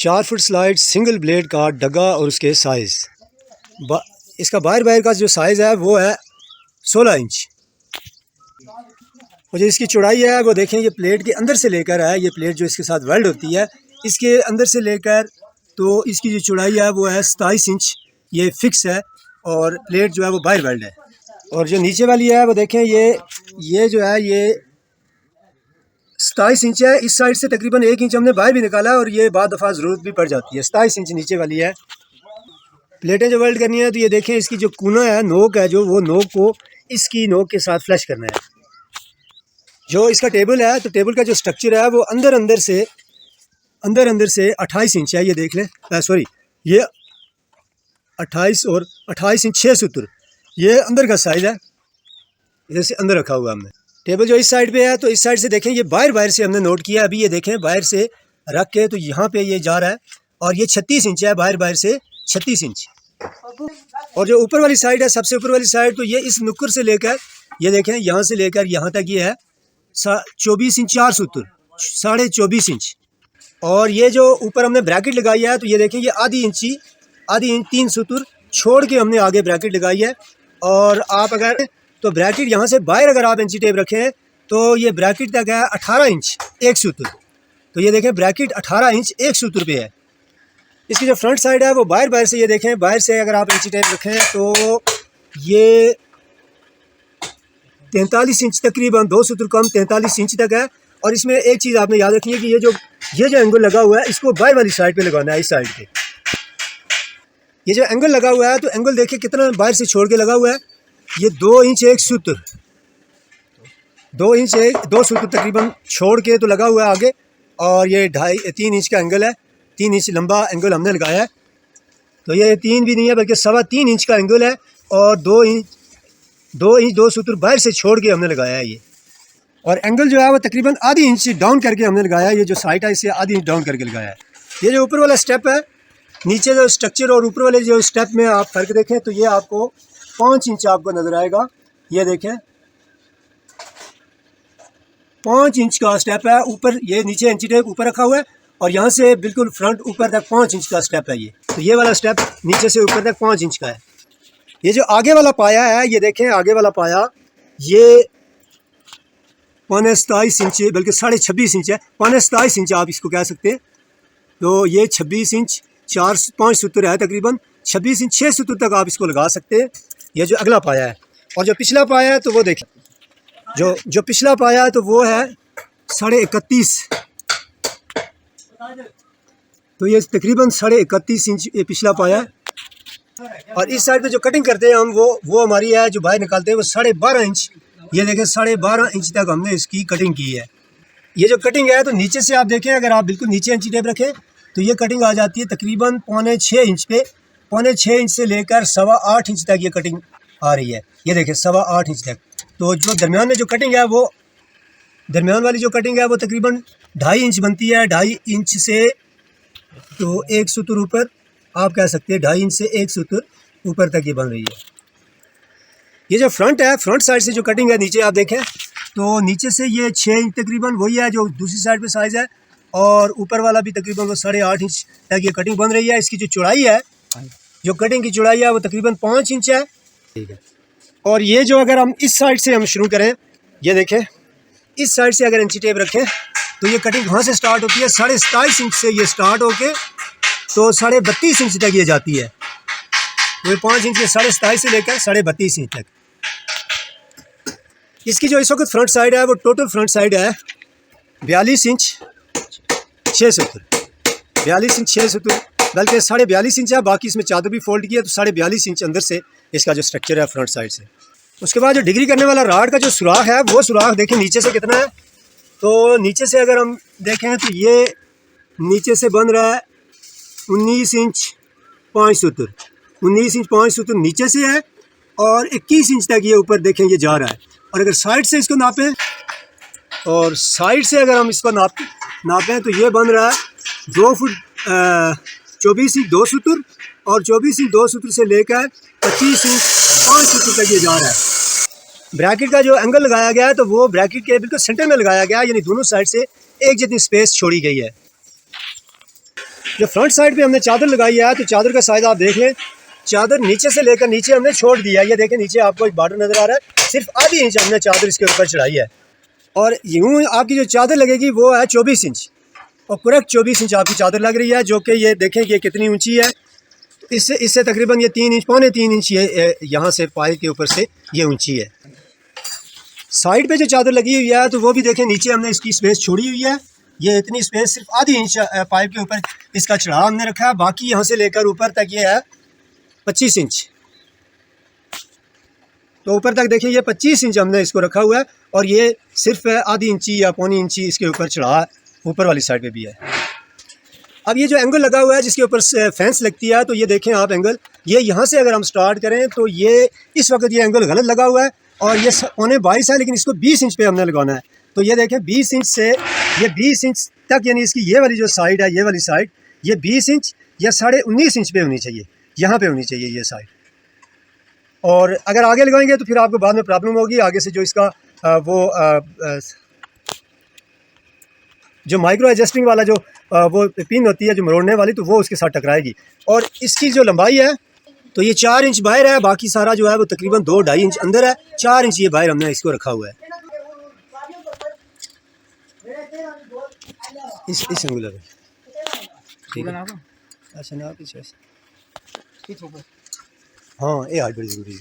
4 foot slide single blade का डगा और उसके साइज़। इसका बाहर का जो साइज़ है वो है 16 इंच और जो इसकी चौड़ाई है वो देखें, ये प्लेट के अंदर से लेकर है, ये प्लेट जो इसके साथ वेल्ड होती है इसके अंदर से लेकर तो इसकी जो चौड़ाई है वो है 27 इंच, ये फिक्स है और प्लेट जो है वो बाहर वेल्ड है। और जो नीचे वाली है वो देखें, ये जो है ये 27 इंच है। इस साइड से तकरीबन 1 इंच हमने बाहर भी निकाला है और ये बाद दफ़ा ज़रूरत भी पड़ जाती है। 27 इंच नीचे वाली है। प्लेटें जो वेल्ड करनी है तो ये देखें, इसकी जो कूना है, नोक है, जो वो नोक को इसकी नोक के साथ फ्लश करना है। जो इसका टेबल है तो टेबल का जो स्ट्रक्चर है वो अंदर से 28 इंच है। ये देख लें, सॉरी ये 28 और 28 इंच 6 सूत्र, ये अंदर का साइज़ है। जैसे अंदर रखा हुआ हमने टेबल जो इस साइड पे है तो इस साइड से देखें, ये बाहर से हमने नोट किया। अभी ये देखें बाहर से रख के तो यहाँ पे ये जा रहा है और ये 36 इंच है, बाहर से 36 इंच। और जो ऊपर वाली साइड है, सबसे ऊपर वाली साइड, तो ये इस नुक्कर से लेकर ये देखें यहाँ से लेकर यहाँ तक ये है 24 इंच 4 सूत्र, 24.5 इंच। और ये जो ऊपर हमने ब्रैकेट लगाई है तो ये देखें, ये आधी इंच 3 सूत्र छोड़ के हमने आगे ब्रैकेट लगाई है। और आप अगर तो ब्रैकेट यहाँ से बाहर अगर आप इंची टेप रखें तो ये ब्रैकेट तक है 18 इंच 1 सूत्र। तो ये देखें ब्रैकेट 18 इंच 1 सूत्र पे है। इसकी जो फ्रंट साइड है वो बाहर से, ये देखें बाहर से अगर आप इंची टेप रखें तो ये 43 इंच तकरीबन 2 सूत्र कम 43 इंच तक है। और इसमें एक चीज़ आपने याद रखनी है कि ये जो एंगल लगा हुआ है इसको बाहर वाली साइड पे लगाना है, इस साइड पे। ये जो एंगल लगा हुआ है तो एंगल देखिए कितना बाहर से छोड़ के लगा हुआ है। ये 2 इंच 1 सूत्र, 2 सूत्र तकरीबन छोड़ के तो लगा हुआ है आगे। और ये 3 इंच का एंगल है, 3 इंच लंबा एंगल हमने लगाया है। तो ये 3 भी नहीं है बल्कि 3.25 इंच का एंगल है और 2 इंच 2 सूत्र बाहर से छोड़ के हमने लगाया है ये। और एंगल जो है वो तकरीबन आधी इंच डाउन करके हमने लगाया है। ये जो साइड है इसे आधी इंच डाउन करके लगाया है। ये जो ऊपर वाला स्टेप है, नीचे जो स्ट्रक्चर और ऊपर वाले जो स्टेप में आप फ़र्क देखें तो ये आपको 5 इंच आपको नज़र आएगा। ये देखें 5 इंच का स्टेप है ऊपर, ये नीचे इंची टेप ऊपर रखा हुआ है और यहाँ से बिल्कुल फ्रंट ऊपर तक 5 इंच का स्टेप है ये। तो ये वाला स्टेप नीचे से ऊपर तक 5 इंच का है। ये जो आगे वाला पाया है, ये देखें आगे वाला पाया ये 27 इंच बल्कि 26.5 इंच है, 27 इंच आप इसको कह सकते हैं। तो ये 26 इंच 4-5 सूत्र है, तकरीबन 26 इंच 6 सूत्र तक आप इसको लगा सकते हैं। ये जो अगला पाया है और जो पिछला पाया है तो वो देखें, जो पिछला पाया है तो वो है 31.5। तो ये तकरीबन 31.5 इंच ये पिछला पाया है। और इस साइड पे जो कटिंग करते हैं हम वो हमारी है जो बाहर निकालते हैं वो 12.5 इंच। ये देखें 12.5 इंच तक हमने इसकी कटिंग की है। ये जो कटिंग है तो नीचे से आप देखें, अगर आप बिल्कुल नीचे इंची टेप रखें तो ये कटिंग आ जाती है तकरीबन 6.25 इंच पे। 6.25 इंच से लेकर 8.25 इंच तक ये कटिंग आ रही है। ये देखें 8.25 इंच तक। तो जो दरमियान में जो कटिंग है वो दरमियान वाली जो कटिंग है वो तकरीबन 2.5 इंच बनती है। 2.5 इंच से तो 1 सूत्र ऊपर आप कह सकते हैं, 2.5 इंच से 1 सूत्र ऊपर तक ये बन रही है। ये जो फ्रंट है, फ्रंट साइड से जो कटिंग है नीचे आप देखें तो नीचे से ये 6 इंच तकरीबन वही है जो दूसरी साइड पे साइज़ है और ऊपर वाला भी तकरीबन वो 8.5 इंच तक ये कटिंग बन रही है। इसकी जो चौड़ाई है, जो कटिंग की चौड़ाई है वो तकरीबन 5 इंच है। ठीक है। और ये जो अगर हम इस साइड से हम शुरू करें, ये देखें इस साइड से अगर इंची टेप रखें तो ये कटिंग कहाँ से स्टार्ट होती है, 27.5 इंच से ये स्टार्ट होके तो 32.5 इंच तक ये जाती है। तो 5 इंच के 27.5 से लेकर 32.5 इंच तक। इसकी जो इस वक्त फ्रंट साइड है वो टोटल फ्रंट साइड है 42 इंच 6 सूत्र, 42 इंच 6 सूत्र, बल्कि 42.5 इंच है। बाकी इसमें चादर भी फोल्ड किया तो 42.5 इंच अंदर से इसका जो स्ट्रक्चर है फ्रंट साइड से। उसके बाद जो डिग्री करने वाला राड का जो सुराख है वो सुराख देखें नीचे से कितना है। तो नीचे से अगर हम देखें तो ये नीचे से बन रहा है 19 इंच 5 सूत्र, 19 इंच 5 सूत्र नीचे से है और 21 इंच तक ये ऊपर देखें ये जा रहा है। और अगर साइड से इसको नापें और साइड से अगर हम इसको नापें तो ये बन रहा है 2 फुट 24 इंच 2 सूत्र और 24 इंच 2 सूत्र से लेकर 25 इंच 5 सूत्र तक ये जा रहा है। ब्रैकेट का जो एंगल लगाया गया है तो वो ब्रैकेट के बिल्कुल सेंटर में लगाया गया है, यानी दोनों साइड से एक जितनी स्पेस छोड़ी गई है। जो फ्रंट साइड पे हमने चादर लगाई है तो चादर का साइज आप देख लें, चादर नीचे से लेकर नीचे हमने छोड़ दिया है। ये देखें नीचे आपको एक बॉर्डर नज़र आ रहा है, सिर्फ आधी इंच हमने चादर इसके ऊपर चढ़ाई है। और यूँ आपकी जो चादर लगेगी वो है 24 इंच, और करेक्ट 24 इंच आपकी चादर लग रही है, जो कि ये देखें कि ये कितनी ऊंची है। इससे तकरीबन ये 3 इंच, पौने 3 इंच ये यहाँ से पाइप के ऊपर से ये ऊंची है। साइड पे जो चादर लगी हुई है तो वो भी देखें, नीचे हमने इसकी स्पेस छोड़ी हुई है। ये इतनी स्पेस सिर्फ आधी इंच पाइप के ऊपर इसका चढ़ाव हमने रखा है। बाकी यहाँ से लेकर ऊपर तक ये है 25 इंच। तो ऊपर तक देखिए ये 25 इंच हमने इसको रखा हुआ है, और ये सिर्फ आधी इंची या पौनी इंची इसके ऊपर चढ़ा ऊपर वाली साइड पे भी है। अब ये जो एंगल लगा हुआ है जिसके ऊपर फेंस लगती है, तो ये देखें आप एंगल, ये यहाँ से अगर हम स्टार्ट करें तो ये इस वक्त ये एंगल गलत लगा हुआ है, और ये पौने 22 है, लेकिन इसको 20 इंच पे हमने लगाना है। तो ये देखें 20 इंच से ये 20 इंच तक, यानी इसकी ये वाली जो साइड है, ये वाली साइड ये 20 इंच या 19.5 इंच पे होनी चाहिए, यहाँ पे होनी चाहिए ये साइड। और अगर आगे लगाएंगे तो फिर आपको बाद में प्रॉब्लम होगी, आगे से जो इसका जो माइक्रो एडजस्टिंग वाला जो वो पिन होती है जो मरोड़ने वाली, तो वो उसके साथ टकराएगी। और इसकी जो लंबाई है तो ये 4 इंच बाहर है, बाकी सारा जो है वो तकरीबन 2-2.5 इंच अंदर है, 4 इंच ये बाहर हमने इसको रखा हुआ है इस एंगुलर में। ठीक है, अच्छा ना पीछे, हाँ ये हाइट बड़ी जरूरी है।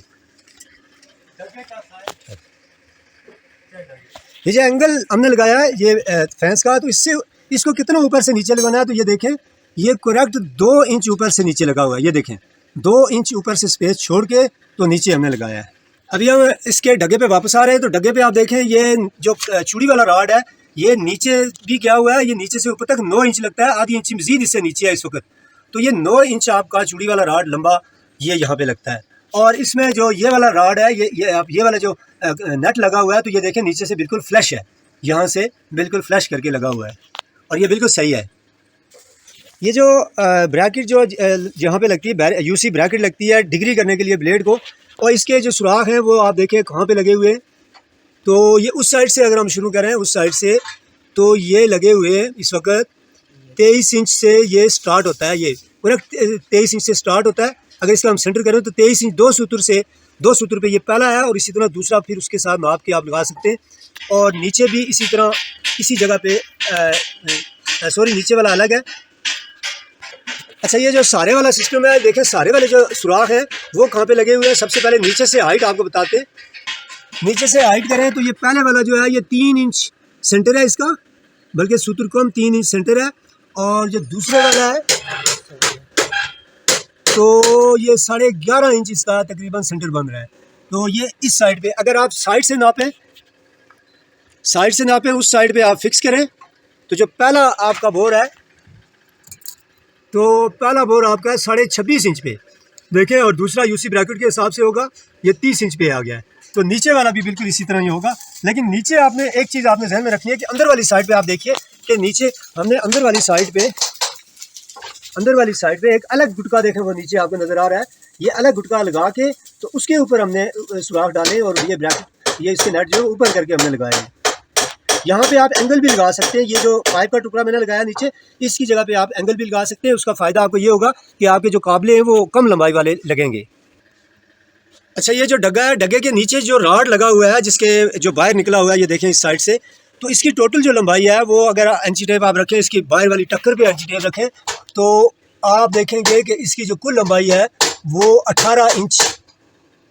ये जो एंगल हमने लगाया है ये फेंस का, तो इससे इसको कितना ऊपर से नीचे लगाना है, तो ये देखें ये करेक्ट 2 इंच ऊपर से नीचे लगा हुआ है। ये देखें 2 इंच ऊपर से स्पेस छोड़ के तो नीचे हमने लगाया है। अभी हम इसके डगे पे वापस आ रहे हैं, तो डगे पे आप देखें ये जो चूड़ी वाला रॉड है ये नीचे भी क्या हुआ है, ये नीचे से ऊपर तक 9 इंच लगता है, आधी इंच मजीद इससे नीचे है इस वक्त। तो ये 9 इंच आपका चूड़ी वाला रॉड लंबा ये यहाँ पे लगता है। और इसमें जो ये वाला रॉड है, ये वाला जो नेट लगा हुआ है, तो ये देखें नीचे से बिल्कुल फ्लैश है, यहाँ से बिल्कुल फ्लैश करके लगा हुआ है, और ये बिल्कुल सही है। ये जो ब्रैकेट जो जहाँ पे लगती है यूसी ब्रैकेट लगती है डिग्री करने के लिए ब्लेड को, और इसके जो सुराख हैं वो आप देखें कहाँ पे लगे हुए हैं। तो ये उस साइड से अगर हम शुरू करें, उस साइड से, तो ये लगे हुए हैं इस वक्त 23 इंच से ये स्टार्ट होता है, ये पूरा 23 इंच से स्टार्ट होता है। अगर इसका हम सेंटर करें तो 23 इंच 2 सूत्र पे ये पहला है, और इसी तरह दूसरा फिर उसके साथ नाप के आप लगा सकते हैं। और नीचे भी इसी तरह इसी जगह पे सॉरी नीचे वाला अलग है। अच्छा, ये जो सारे वाला सिस्टम है, देखें सारे वाले जो सुराख हैं वो कहाँ पे लगे हुए हैं। सबसे पहले नीचे से हाइट आपको बताते हैं, नीचे से हाइट करें तो ये पहले वाला जो है ये 3 इंच सेंटर है इसका, बल्कि सूत्र कम 3 इंच सेंटर है। और जो दूसरे वाला है तो ये 11.5 इंच इसका तकरीबन सेंटर बन रहा है। तो ये इस साइड पे अगर आप साइड से नापें उस साइड पे आप फिक्स करें, तो जो पहला आपका बोर है तो पहला बोर आपका है 26.5 इंच पे देखें, और दूसरा यूसी ब्रैकेट के हिसाब से होगा ये 30 इंच पे आ गया है। तो नीचे वाला भी बिल्कुल इसी तरह ही होगा। लेकिन नीचे आपने एक चीज़ आपने ध्यान में रखनी है कि अंदर वाली साइड पे आप देखिए कि नीचे हमने अंदर वाली साइड पे एक अलग गुटका देखें, वो नीचे आपको नज़र आ रहा है, ये अलग गुटका लगा के तो उसके ऊपर हमने सुराख डाले, और ये ब्रैकेट ये इसके नेट जो ऊपर करके हमने लगाए हैं। यहाँ पे आप एंगल भी लगा सकते हैं, ये जो पाइप का टुकड़ा मैंने लगाया नीचे, इसकी जगह पे आप एंगल भी लगा सकते हैं। उसका फ़ायदा आपको ये होगा कि आपके जो काबले हैं वो कम लंबाई वाले लगेंगे। अच्छा, ये जो डगा है, डगे के नीचे जो रॉड लगा हुआ है जिसके जो बाहर निकला हुआ है, ये देखें इस साइड से, तो इसकी टोटल जो लंबाई है वो अगर इंची टेप आप रखें, इसकी बाहर वाली टक्कर पे इंची टेप रखें, तो आप देखेंगे कि इसकी जो कुल लंबाई है वो 18 इंच,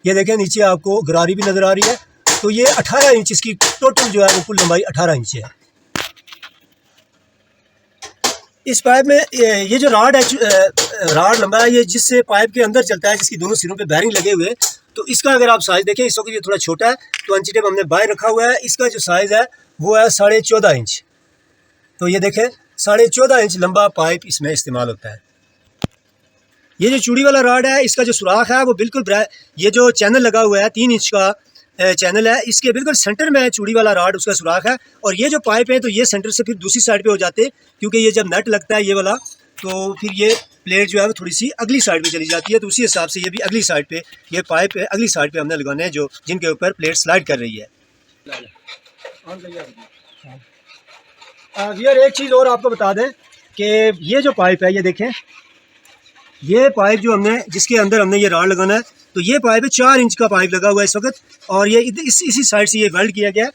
ये देखें नीचे आपको गरारी भी नज़र आ रही है, तो ये 18 इंच इसकी टोटल जो है वो कुल लंबाई 18 इंच है। इस पाइप में ये जो रॉड लंबा है, ये जिससे पाइप के अंदर चलता है, जिसकी दोनों सिरों पे बैरिंग लगे हुए हैं, तो इसका अगर आप साइज़ देखें, इस वक्त ये थोड़ा छोटा है, तो इंची टेप हमने बाहर रखा हुआ है। इसका जो साइज़ है वो है 14.5 इंच। तो ये देखें 14.5 इंच लंबा पाइप इसमें इस्तेमाल होता है। ये जो चूड़ी वाला रॉड है, इसका जो सुराख है वो बिल्कुल ये जो चैनल लगा हुआ है 3 इंच का चैनल है, इसके बिल्कुल सेंटर में चूड़ी वाला रॉड उसका सुराख है। और ये जो पाइप है तो ये सेंटर से फिर दूसरी साइड पे हो जाते हैं, क्योंकि ये जब नट लगता है ये वाला, तो फिर ये प्लेट जो है वो थोड़ी सी अगली साइड पे चली जाती है। तो उसी हिसाब से ये भी अगली साइड पे, ये पाइप अगली साइड पे हमने लगाने हैं जो जिनके ऊपर प्लेट स्लाइड कर रही है। यार एक चीज़ और आपको बता दें कि ये जो पाइप है, ये देखें, ये पाइप जो हमने जिसके अंदर हमने ये राड लगाना है, तो ये पाइप है 4 इंच का पाइप लगा हुआ है इस वक्त, और ये इसी साइड से ये वेल्ड किया गया है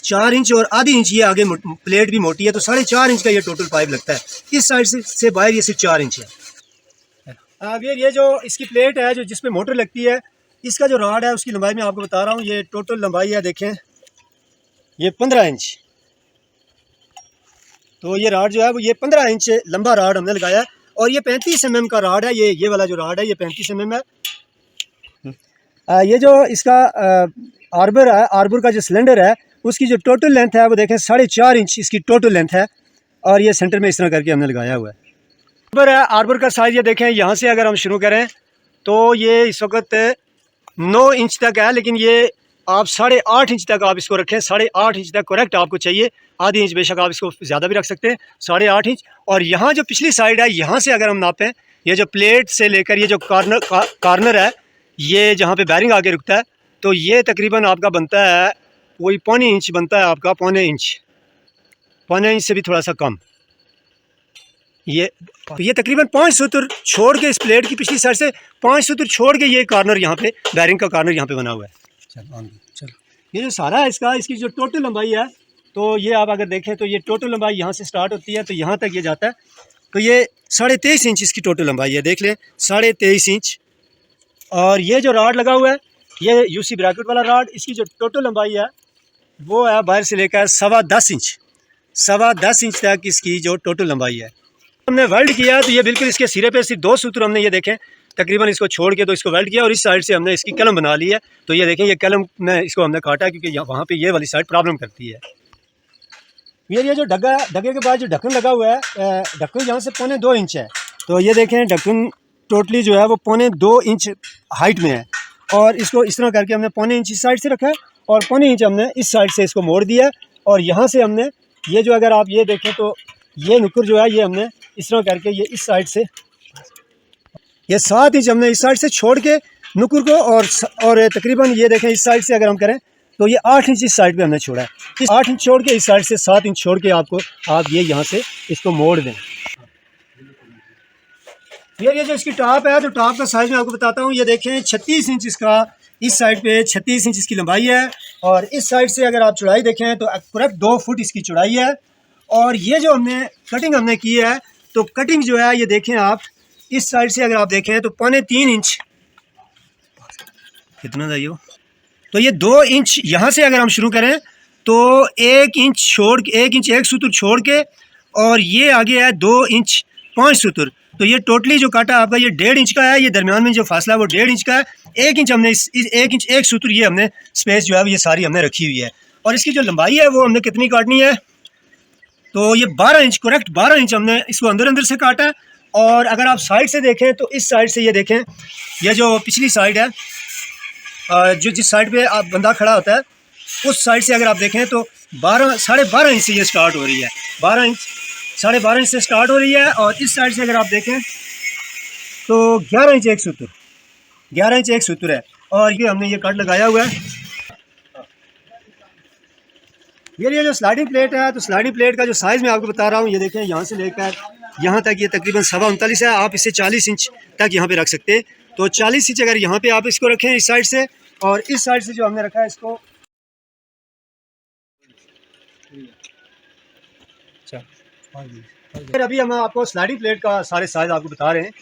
4 इंच, और आधी इंच ये आगे प्लेट भी मोटी है, तो 4.5 इंच का ये टोटल पाइप लगता है। इस साइड से बाहर ये सिर्फ 4 इंच है। अब ये जो इसकी प्लेट है जो जिसपे मोटर लगती है, इसका जो राड है उसकी लंबाई मैं आपको बता रहा हूँ। ये टोटल लंबाई है, देखें, ये 15 इंच। तो ये राड जो है वो ये 15 इंच लंबा राड हमने लगाया है, और ये 35 mm का राड है। ये वाला जो राड है ये 35 mm है। ये जो इसका आर्बर है, आर्बर का जो सिलेंडर है, उसकी जो टोटल लेंथ है वो देखें 4.5 इंच इसकी टोटल लेंथ है, और ये सेंटर में इस तरह करके हमने लगाया हुआ है। आर्बर है, आर्बर का साइज़ ये देखें, यहाँ से अगर हम शुरू करें तो ये इस वक्त 9 इंच तक है, लेकिन ये आप 8.5 इंच तक आप इसको रखें। 8.5 इंच तक करेक्ट आपको चाहिए, आधी इंच बेशक आप इसको ज़्यादा भी रख सकते हैं, 8.5 इंच। और यहाँ जो पिछली साइड है, यहाँ से अगर हम नापें, ये जो प्लेट से लेकर ये जो कार्नर है, ये जहाँ पे बैरिंग आके रुकता है, तो ये तकरीबन आपका बनता है वही 1.25 इंच बनता है आपका, 1.25 इंच से भी थोड़ा सा कम। ये तकरीबन 5 सूत्र छोड़ के, इस प्लेट की पिछली साइड से 5 सूत्र छोड़ के ये कार्नर यहाँ पे, बैरिंग का कार्नर यहाँ पे बना हुआ है। चलो ये जो सारा है इसकी जो टोटल लंबाई है, तो ये आप अगर देखें तो ये टोटल लंबाई यहाँ से स्टार्ट होती है तो यहाँ तक ये जाता है, तो ये 23.5 इंच इसकी टोटल लंबाई है। देख लें, 23.5 इंच। और ये जो राड लगा हुआ है, ये यूसी ब्रैकेट वाला राड, इसकी जो टोटल लंबाई है वो है बाहर से लेकर 10.25 इंच, 10.25 इंच तक इसकी जो टोटल लंबाई है। हमने वेल्ड किया तो ये बिल्कुल इसके सिरे पे सिर्फ 2 सूत्र हमने ये देखें तकरीबन इसको छोड़ के तो इसको वेल्ड किया, और इस साइड से हमने इसकी कलम बना ली है। तो ये देखें, ये कलम में इसको हमने काटा क्योंकि वहाँ पे ये वाली साइड प्रॉब्लम करती है। ये जो डगे के बाद जो ढक्कन लगा हुआ है, ढक्कन यहाँ से 2.25 इंच है, तो ये देखें ढक्कन टोटली जो है वो 2.25 इंच हाइट में है, और इसको इस तरह करके हमने 0.25 इंच इस साइड से रखा है, और 0.25 इंच हमने इस साइड से इसको मोड़ दिया, और यहाँ से हमने ये जो, अगर आप ये देखें तो ये नुकुर जो है ये हमने इस तरह करके ये इस साइड से ये 7 इंच हमने इस साइड से छोड़ के नुकुर को, और तकरीबन ये देखें इस साइड से अगर हम करें तो ये 8 इंच इस साइड पे हमने छोड़ा है। इस 8 इंच छोड़ के इस साइड से 7 इंच छोड़ के आप ये यहाँ से इसको मोड़ दें। ये जो इसकी टॉप है, तो टॉप का साइज़ मैं आपको बताता हूँ। ये देखें 36 इंच इसका, इस साइड पे 36 इंच इसकी लंबाई है, और इस साइड से अगर आप चौड़ाई देखें तो करेक्ट 2 फुट इसकी चौड़ाई है। और ये जो कटिंग हमने की है, तो कटिंग जो है ये देखें आप, इस साइड से अगर आप देखें तो 3.25 इंच, कितना था ये, तो ये 2 इंच यहाँ से अगर हम शुरू करें तो 1 इंच एक सूत्र छोड़ के, और ये आगे है 2 इंच 5 सूत्र, तो ये टोटली जो काटा आपका ये 1.5 इंच का है। ये दरमियान में जो फासला है वो 1.5 इंच का है। 1 इंच हमने इस 1 इंच एक सूत्र ये हमने स्पेस जो है ये सारी हमने रखी हुई है। और इसकी जो लंबाई है वो हमने कितनी काटनी है, तो ये 12 इंच, करेक्ट 12 इंच हमने इसको अंदर से काटा है। और अगर आप साइड से देखें तो इस साइड से ये देखें, ये जो पिछली साइड है, जो जिस साइड पे आप बंदा खड़ा होता है, उस साइड से अगर आप देखें तो 12.5 इंच से ये स्टार्ट हो रही है, 12.5 इंच से स्टार्ट हो रही है। और इस साइड से अगर आप देखें तो 11 इंच एक सूत्र है, और ये हमने ये कट लगाया हुआ है। ये जो स्लाइडिंग प्लेट है, तो स्लाइडिंग प्लेट का जो साइज़ मैं आपको बता रहा हूँ, ये देखें यहाँ से लेकर यहाँ तक ये तकरीबन 39.25 है। आप इसे 40 इंच तक यहाँ पे रख सकते हैं। तो 40 इंच अगर यहाँ पे आप इसको रखें इस साइड से, और इस साइड से जो हमने रखा है इसको, फिर अभी हम आपको स्लाइडिंग प्लेट का सारे साइज आपको बता रहे हैं।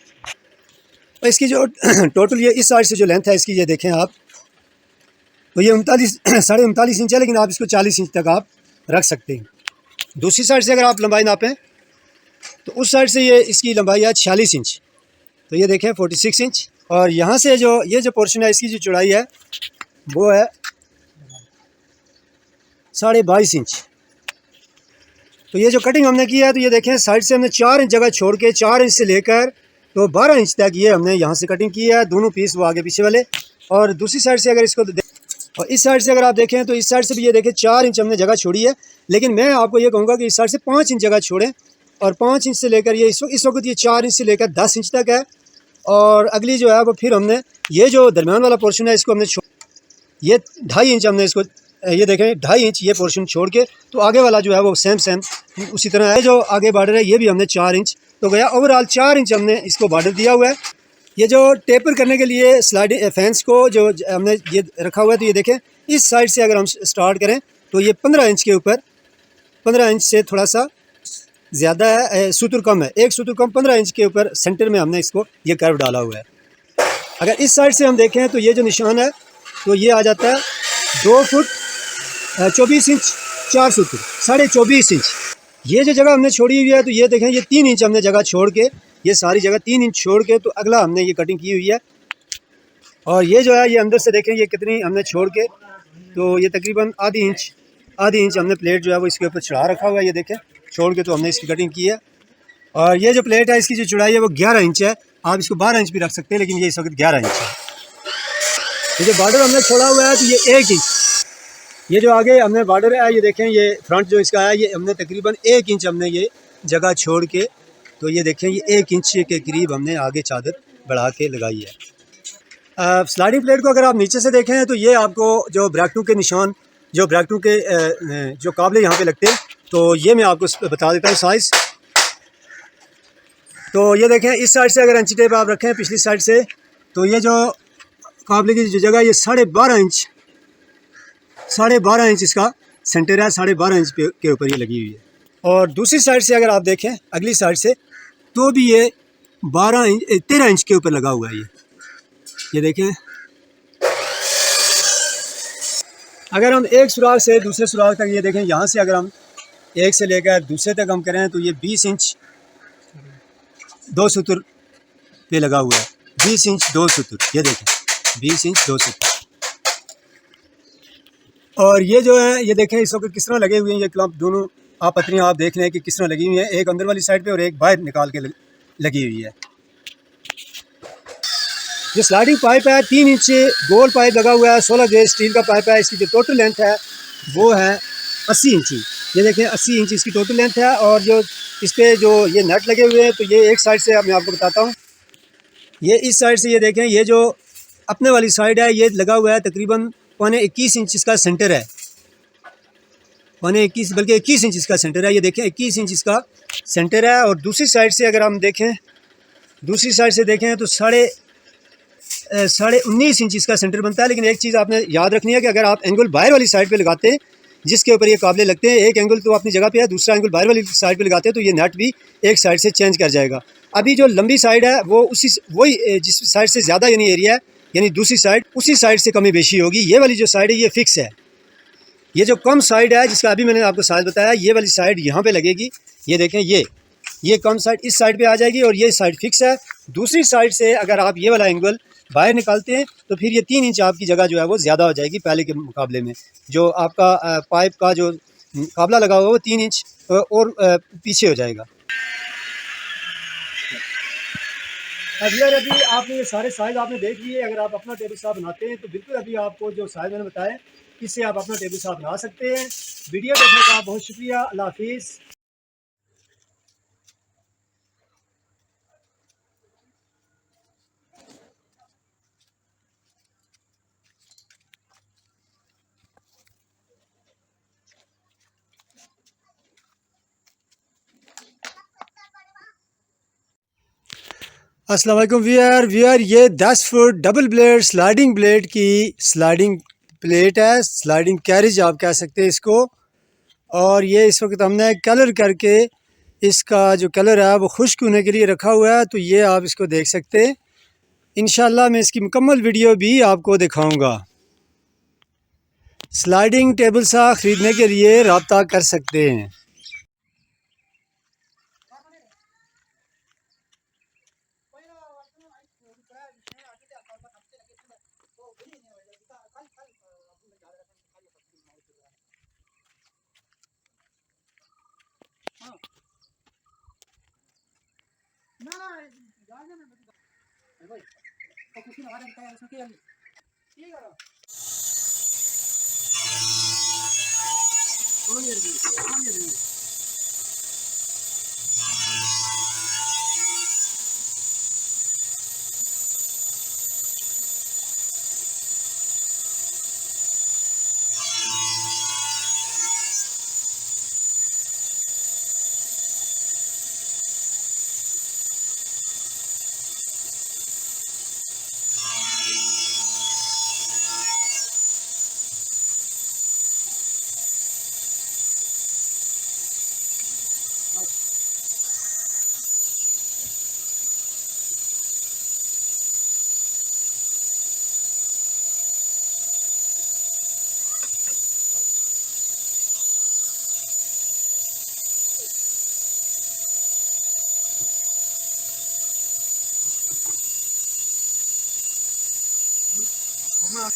तो इसकी जो टोटल ये इस साइड से जो लेंथ है इसकी, ये देखें आप, तो ये 39.5 इंच है, लेकिन आप इसको 40 इंच तक आप रख सकते हैं। दूसरी साइड से अगर आप लंबाई नापें तो उस साइड से ये इसकी लंबाई है 46 इंच, तो ये देखें 46 इंच। और यहाँ से ये जो पोर्शन है इसकी जो चौड़ाई है वो है 22.5 इंच। तो ये जो कटिंग हमने की है, तो ये देखें साइड से हमने 4 इंच जगह छोड़ के 4 इंच से लेकर तो 12 इंच तक ये हमने यहाँ से कटिंग की है, दोनों पीस वो आगे पीछे वाले। और दूसरी साइड से अगर इसको और इस साइड से अगर आप देखें तो इस साइड से भी ये देखें 4 इंच हमने जगह छोड़ी है, लेकिन मैं आपको ये कहूँगा कि इस साइड से 5 इंच जगह छोड़ें, और 5 इंच से लेकर ये इस वक्त ये 4 इंच से लेकर 10 इंच तक है। और अगली जो है वो फिर हमने ये जो दरमियान वाला पोर्शन है इसको हमने ये 2.5 इंच हमने इसको ये देखें 2.5 इंच ये पोर्शन छोड़ के, तो आगे वाला जो है वो सेम सेम उसी तरह है। जो आगे बॉर्डर है ये भी हमने 4 इंच तो गया, ओवरऑल 4 इंच हमने इसको बॉर्डर दिया हुआ है। ये जो टेपर करने के लिए स्लाइडिंग फेंस को जो हमने ये रखा हुआ है, तो ये देखें इस साइड से अगर हम स्टार्ट करें तो ये 15 इंच के ऊपर, 15 इंच से थोड़ा सा ज़्यादा है, सूत्र कम है, एक सूत्र कम 15 इंच के ऊपर सेंटर में हमने इसको ये कर्व डाला हुआ है। अगर इस साइड से हम देखें तो ये जो निशान है तो ये आ जाता है 2 फुट 24 इंच 4 सूत्र 24.5 इंच। ये जो जगह हमने छोड़ी हुई है तो ये देखें ये 3 इंच हमने जगह छोड़ के, ये सारी जगह 3 इंच छोड़ के तो अगला हमने ये कटिंग की हुई है। और ये जो है ये अंदर से देखें ये कितनी हमने छोड़ के, तो ये तकरीबन आधी इंच हमने प्लेट जो है वो इसके ऊपर चढ़ा रखा हुआ है। ये देखें छोड़ के तो हमने इसकी कटिंग की है। और ये जो प्लेट है इसकी जो चौड़ाई है वो 11 इंच है, आप इसको 12 इंच भी रख सकते हैं, लेकिन ये इस वक्त 11 इंच है। ये जो बॉर्डर हमने छोड़ा हुआ है तो ये 1 इंच, ये जो आगे हमने बॉर्डर है ये देखें ये फ्रंट जो इसका है ये हमने तकरीबन 1 इंच हमने ये जगह छोड़ के, तो ये देखें ये 1 इंच के करीब हमने आगे चादर बढ़ा के लगाई है। स्लाइडिंग प्लेट को अगर आप नीचे से देखें तो ये आपको जो ब्रैकेटों के निशान, जो ब्रैकेटों के जो काबले यहाँ पे लगते हैं, तो ये मैं आपको बता देता हूँ साइज़। तो ये देखें इस साइड से अगर इंची टेप आप रखें पिछली साइड से, तो ये जो काबले की जो जगह ये 12.5 इंच इसका सेंटर है, 12.5 इंच के ऊपर ये लगी हुई है। और दूसरी साइड से अगर आप देखें अगली साइड से, तो भी ये 13 इंच के ऊपर लगा हुआ है। ये देखें अगर हम एक सुराख से दूसरे सुराख तक, ये देखें यहाँ से अगर हम एक से लेकर दूसरे तक हम करें तो ये 20 इंच 2 सूत्र पे लगा हुआ है, 20 इंच 2 सूत्र, ये देखें 20 इंच 2 सूत्र। और ये जो है ये देखें इस वक्त किस तरह लगे हुए हैं, ये क्लम्प दोनों आप पत्रियाँ आप देख रहे हैं कि किस तरह लगी हुई हैं, एक अंदर वाली साइड पे और एक बाहर निकाल के लगी हुई है। जो स्लाइडिंग पाइप है 3 इंच गोल पाइप लगा हुआ है, 16 गेज स्टील का पाइप है। इसकी जो टोटल लेंथ है वो है 80 इंची, ये देखें 80 इंच इसकी टोटल लेंथ है। और जो इस पर जो ये नट लगे हुए हैं, तो ये एक साइड से मैं आपको बताता हूँ, ये इस साइड से ये देखें ये जो अपने वाली साइड है ये लगा हुआ है तकरीबन 21 इंच इसका सेंटर है, 21 बल्कि 21 इंच इसका सेंटर है। ये देखें 21 इंच इसका सेंटर है। और दूसरी साइड से अगर हम देखें, दूसरी साइड से देखें तो 19.5 इंच इसका सेंटर बनता है। लेकिन एक चीज़ आपने याद रखनी है कि अगर आप एंगल बाहर वाली साइड पे लगाते हैं, जिसके ऊपर ये काबले लगते हैं, एक एंगल तो अपनी जगह पे है, दूसरा एंगल बाहर वाली साइड पे लगाते हैं, तो ये नट भी एक साइड से चेंज कर जाएगा। अभी जो लंबी साइड है वो वही जिस साइड से ज़्यादा यानी एरिया है, यानी दूसरी साइड उसी साइड से कमी बेशी होगी। ये वाली जो साइड है ये फिक्स है। ये जो कम साइड है जिसका अभी मैंने आपको साइज बताया, ये वाली साइड यहाँ पे लगेगी। ये देखें ये कम साइड इस साइड पे आ जाएगी और ये साइड फिक्स है। दूसरी साइड से अगर आप ये वाला एंगल बाहर निकालते हैं तो फिर ये 3 इंच आपकी जगह जो है वो ज़्यादा हो जाएगी पहले के मुकाबले में। जो आपका पाइप का जो काबला लगा हुआ है वो 3 इंच और पीछे हो जाएगा। अभी आपने ये सारे साइज आपने देख लिए। अगर आप अपना टेबल साहब बनाते हैं तो बिल्कुल अभी आपको जो साइज मैंने बताया इससे आप अपना टेबल साहब बना सकते हैं। वीडियो देखने का बहुत शुक्रिया। अल्लाह हाफिज़। अस्सलाम वालेकुम व्यूअर, ये 10 foot double blade sliding blade की स्लाइडिंग प्लेट है, स्लाइडिंग कैरेज आप कह सकते हैं इसको। और ये इस वक्त हमने कलर करके इसका जो कलर है वो खुश्क होने के लिए रखा हुआ है, तो ये आप इसको देख सकते हैं। इंशाल्लाह मैं इसकी मुकम्मल वीडियो भी आपको दिखाऊंगा। स्लाइडिंग टेबल सा ख़रीदने के लिए रब्ता कर सकते हैं। हाँ